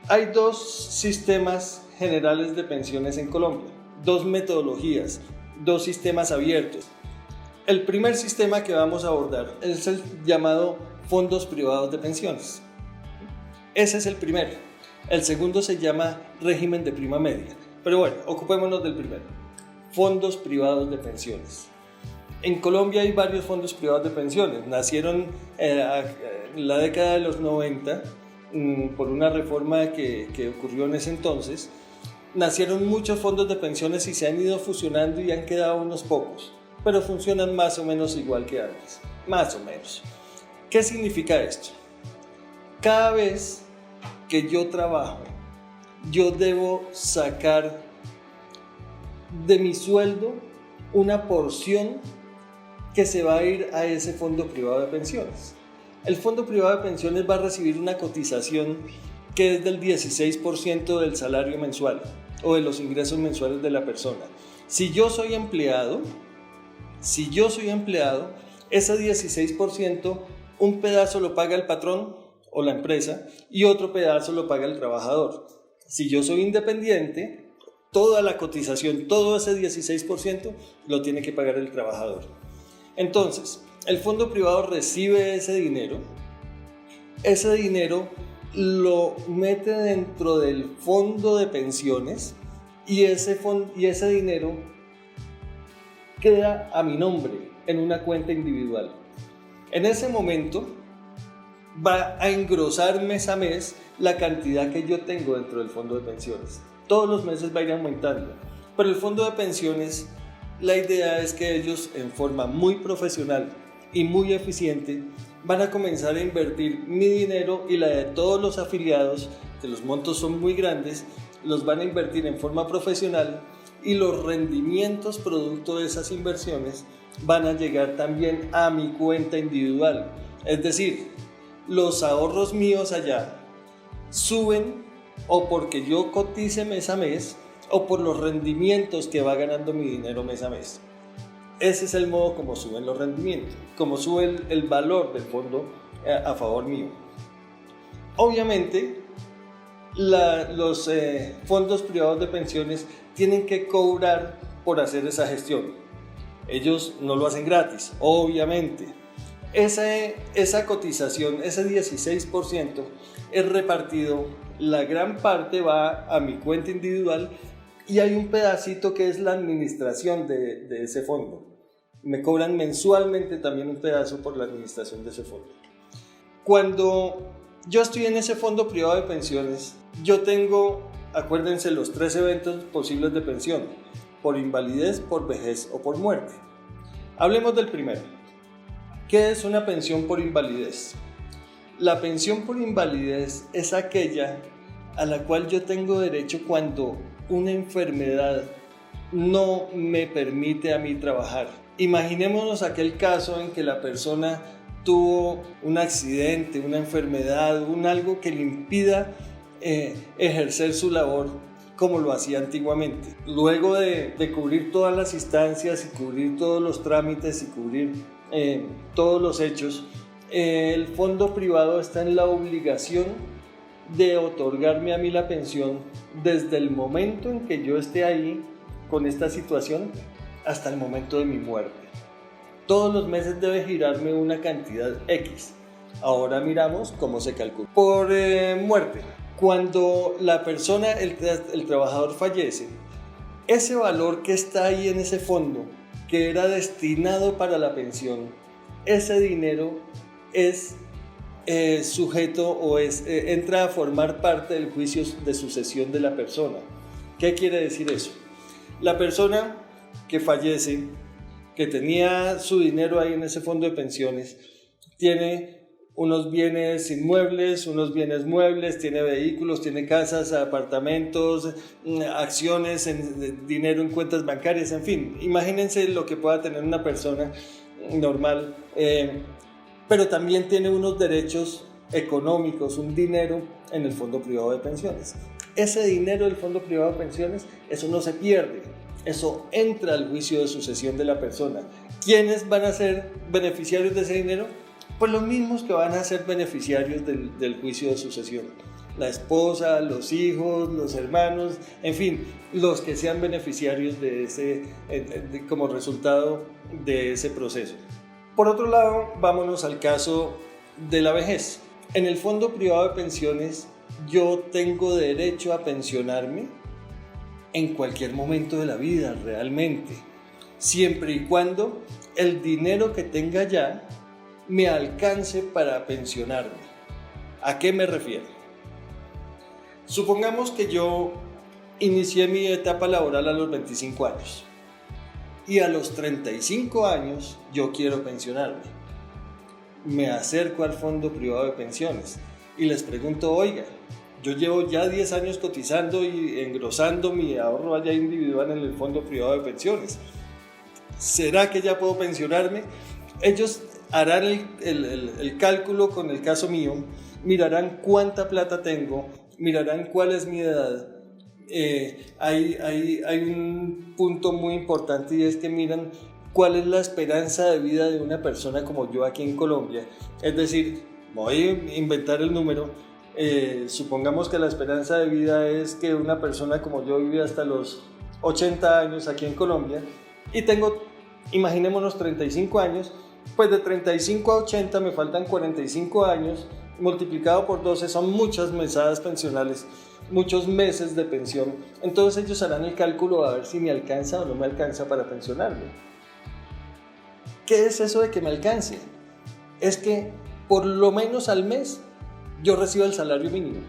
Hay dos sistemas generales de pensiones en Colombia, dos metodologías, dos sistemas abiertos. El primer sistema que vamos a abordar es el llamado fondos privados de pensiones. Ese es el primero. El segundo se llama régimen de prima media. Pero bueno, ocupémonos del primero. Fondos privados de pensiones. En Colombia hay varios fondos privados de pensiones. Nacieron en la década de los 90 por una reforma que ocurrió en ese entonces. Nacieron muchos fondos de pensiones y se han ido fusionando y han quedado unos pocos, pero funcionan más o menos igual que antes, más o menos. ¿Qué significa esto? Cada vez que yo trabajo, yo debo sacar de mi sueldo una porción que se va a ir a ese fondo privado de pensiones. El fondo privado de pensiones va a recibir una cotización que es del 16% del salario mensual o de los ingresos mensuales de la persona. Si yo soy empleado, ese 16%, un pedazo lo paga el patrón o la empresa y otro pedazo lo paga el trabajador. Si yo soy independiente, toda la cotización, todo ese 16% lo tiene que pagar el trabajador. Entonces, el fondo privado recibe ese dinero lo mete dentro del fondo de pensiones y ese dinero queda a mi nombre en una cuenta individual. En ese momento va a engrosar mes a mes la cantidad que yo tengo dentro del fondo de pensiones. Todos los meses va a ir aumentando, pero el fondo de pensiones, la idea es que ellos en forma muy profesional y muy eficiente van a comenzar a invertir mi dinero y la de todos los afiliados, que los montos son muy grandes, los van a invertir en forma profesional y los rendimientos producto de esas inversiones van a llegar también a mi cuenta individual. Es decir, los ahorros míos allá suben o porque yo cotice mes a mes o por los rendimientos que va ganando mi dinero mes a mes. Ese es el modo como suben los rendimientos, como sube el valor del fondo a favor mío. Obviamente, los fondos privados de pensiones tienen que cobrar por hacer esa gestión. Ellos no lo hacen gratis, obviamente. Esa cotización, ese 16% es repartido, la gran parte va a mi cuenta individual y hay un pedacito que es la administración de ese fondo. Me cobran mensualmente también un pedazo por la administración de ese fondo. Cuando yo estoy en ese fondo privado de pensiones, yo tengo, acuérdense, los 3 eventos posibles de pensión: por invalidez, por vejez o por muerte. Hablemos del primero. ¿Qué es una pensión por invalidez? La pensión por invalidez es aquella a la cual yo tengo derecho cuando una enfermedad no me permite a mí trabajar. Imaginémonos aquel caso en que la persona tuvo un accidente, una enfermedad, algo que le impida ejercer su labor como lo hacía antiguamente. Luego de cubrir todas las instancias y cubrir todos los trámites y cubrir todos los hechos, el fondo privado está en la obligación de otorgarme a mí la pensión desde el momento en que yo esté ahí con esta situación hasta el momento de mi muerte. Todos los meses debe girarme una cantidad X. Ahora miramos cómo se calcula. Por muerte, cuando la persona, el trabajador fallece, ese valor que está ahí en ese fondo, que era destinado para la pensión, ese dinero es sujeto o entra a formar parte del juicio de sucesión de la persona. ¿Qué quiere decir eso? La persona que fallece, que tenía su dinero ahí en ese fondo de pensiones, tiene unos bienes inmuebles, unos bienes muebles, tiene vehículos, tiene casas, apartamentos, acciones, dinero en cuentas bancarias, en fin, imagínense lo que pueda tener una persona normal, pero también tiene unos derechos económicos, un dinero en el fondo privado de pensiones. Ese dinero del fondo privado de pensiones, eso no se pierde, eso entra al juicio de sucesión de la persona. ¿Quiénes van a ser beneficiarios de ese dinero? Pues los mismos que van a ser beneficiarios del juicio de sucesión. la esposa, los hijos, los hermanos, en fin, los que sean beneficiarios como resultado de ese proceso. Por otro lado, vámonos al caso de la vejez. En el fondo privado de pensiones, yo tengo derecho a pensionarme en cualquier momento de la vida, realmente, siempre y cuando el dinero que tenga ya me alcance para pensionarme. ¿A qué me refiero? Supongamos que yo inicié mi etapa laboral a los 25 años y a los 35 años yo quiero pensionarme. Me acerco al fondo privado de pensiones y les pregunto, oiga, yo llevo ya 10 años cotizando y engrosando mi ahorro allá individual en el fondo privado de pensiones. ¿Será que ya puedo pensionarme? Ellos harán el cálculo con el caso mío, mirarán cuánta plata tengo, mirarán cuál es mi edad. Hay un punto muy importante y es que miran cuál es la esperanza de vida de una persona como yo aquí en Colombia. Es decir, voy a inventar el número, supongamos que la esperanza de vida es que una persona como yo vive hasta los 80 años aquí en Colombia y tengo, imaginémonos 35 años, pues de 35 a 80 me faltan 45 años, multiplicado por 12 son muchas mesadas pensionales, muchos meses de pensión. Entonces ellos harán el cálculo a ver si me alcanza o no me alcanza para pensionarme. ¿Qué es eso de que me alcance? Es que por lo menos al mes yo recibo el salario mínimo.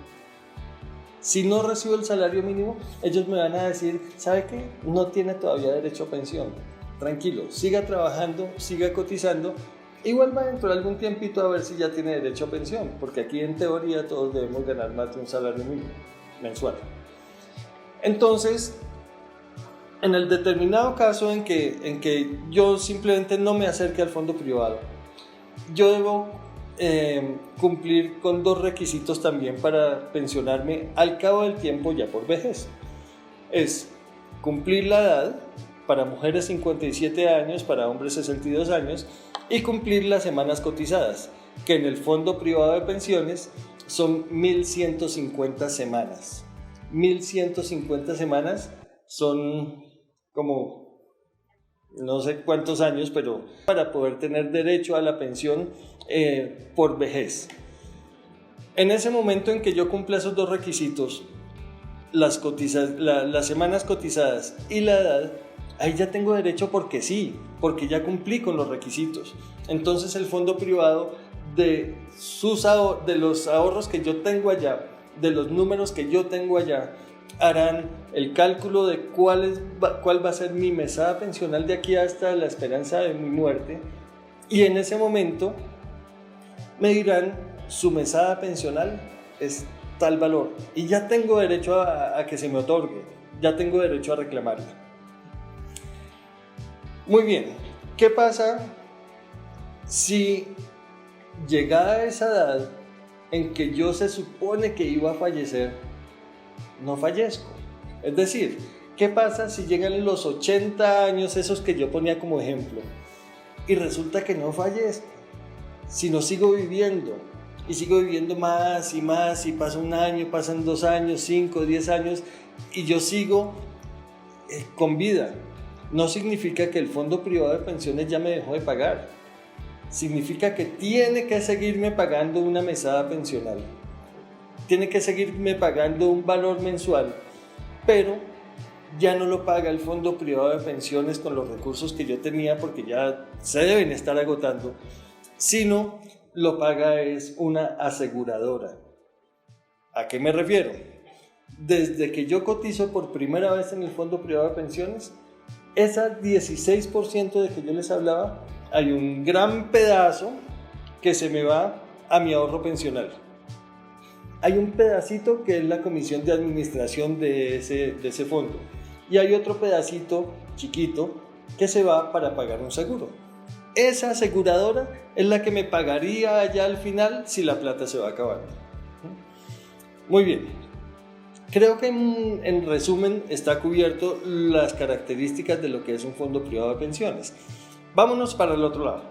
Si no recibo el salario mínimo, ellos me van a decir, ¿sabe qué? No tiene todavía derecho a pensión. Tranquilo, siga trabajando, siga cotizando y vuelva dentro de algún tiempito a ver si ya tiene derecho a pensión, porque aquí en teoría todos debemos ganar más de un salario mínimo mensual. Entonces, en el determinado caso en que yo simplemente no me acerque al fondo privado, yo debo cumplir con dos requisitos también para pensionarme al cabo del tiempo ya por vejez. Es cumplir la edad, para mujeres 57 años, para hombres 62 años, y cumplir las semanas cotizadas, que en el fondo privado de pensiones son 1.150 semanas. 1.150 semanas son como no sé cuántos años, pero para poder tener derecho a la pensión por vejez. En ese momento en que yo cumpla esos dos requisitos, las semanas cotizadas y la edad, ahí ya tengo derecho porque sí, porque ya cumplí con los requisitos. Entonces el fondo privado de los ahorros que yo tengo allá, de los números que yo tengo allá, harán el cálculo de cuál va a ser mi mesada pensional de aquí hasta la esperanza de mi muerte, y en ese momento me dirán, su mesada pensional es tal valor y ya tengo derecho a que se me otorgue, ya tengo derecho a reclamarla. Muy bien, ¿qué pasa si llegada esa edad en que yo se supone que iba a fallecer, no fallezco? Es decir, ¿qué pasa si llegan los 80 años, esos que yo ponía como ejemplo, y resulta que no fallezco? Si no sigo viviendo, y sigo viviendo más, y pasa un año, pasan 2 años, 5, 10 años, y yo sigo con vida. No significa que el fondo privado de pensiones ya me dejó de pagar. Significa que tiene que seguirme pagando una mesada pensional. Tiene que seguirme pagando un valor mensual, pero ya no lo paga el fondo privado de pensiones con los recursos que yo tenía, porque ya se deben estar agotando, sino lo paga es una aseguradora. ¿A qué me refiero? Desde que yo cotizo por primera vez en el fondo privado de pensiones, esa 16% de que yo les hablaba, hay un gran pedazo que se me va a mi ahorro pensional. Hay un pedacito que es la comisión de administración de ese fondo, y hay otro pedacito chiquito que se va para pagar un seguro. Esa aseguradora es la que me pagaría allá al final si la plata se va a acabar. Muy bien, creo que en resumen está cubierto las características de lo que es un fondo privado de pensiones. Vámonos para el otro lado.